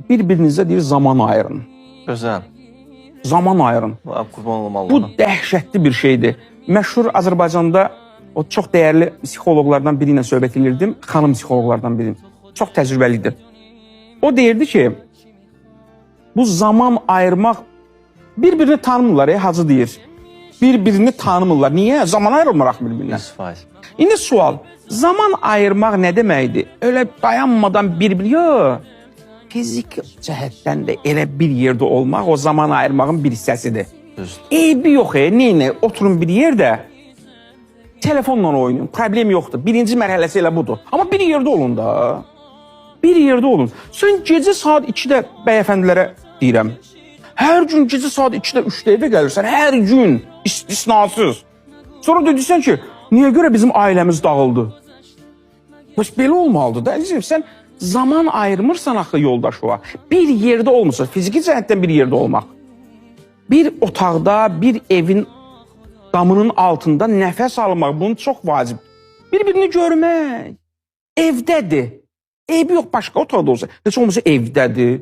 bir-birinizə deyir zaman ayırın. Gözəl. Zaman ayırın. Qurban olum Bu Allah'a. dəhşətli bir şeydir. Məşhur Azərbaycanda o çox dəyərli psixoloqlardan biri ilə söhbət edirdim. Xanım psixoloqlardan biri. Çox təcrübəlidir. O deyirdi ki, bu zaman ayırmaq bir-birini tanımırlar, hacı deyir. Bir-birini tanımırlar. Niyə? Zaman ayırmıraq bir-birinə. 100%. İndi sual, zaman ayırmaq nə deməkdir? Öyle dayanmadan bir-bir, fiziki cəhətdən də elə bir yerdə olmaq o zaman ayırmağın bir hissəsidir. Düzdür. Eybi yox, neynə? Oturun bir yerdə, telefonla oynayın, problem yoxdur. Birinci mərhələsi elə budur. Amma bir yerdə olun da. Bir yerdə olun. Sən gecə saat 2-də bəyəfəndilərə deyirəm. Hər gün gecə saat 2-də 3-də evə gəlirsən, hər gün istisnasız. Sonra deyirsən ki, niyə görə bizim ailəmiz dağıldı? Bəs belə olmalıdır da. Sən zaman ayırmırsan axı yoldaşıva. Bir yerdə olmursa, fiziki cəhətdən bir yerdə olmaq. Bir otaqda, bir evin damının altında nəfəs almaq, bunu çox vacib. Bir-birini görmək. Evdədir. Eybi yox, başqa otaqda olsa. Heç olmasa evdədir.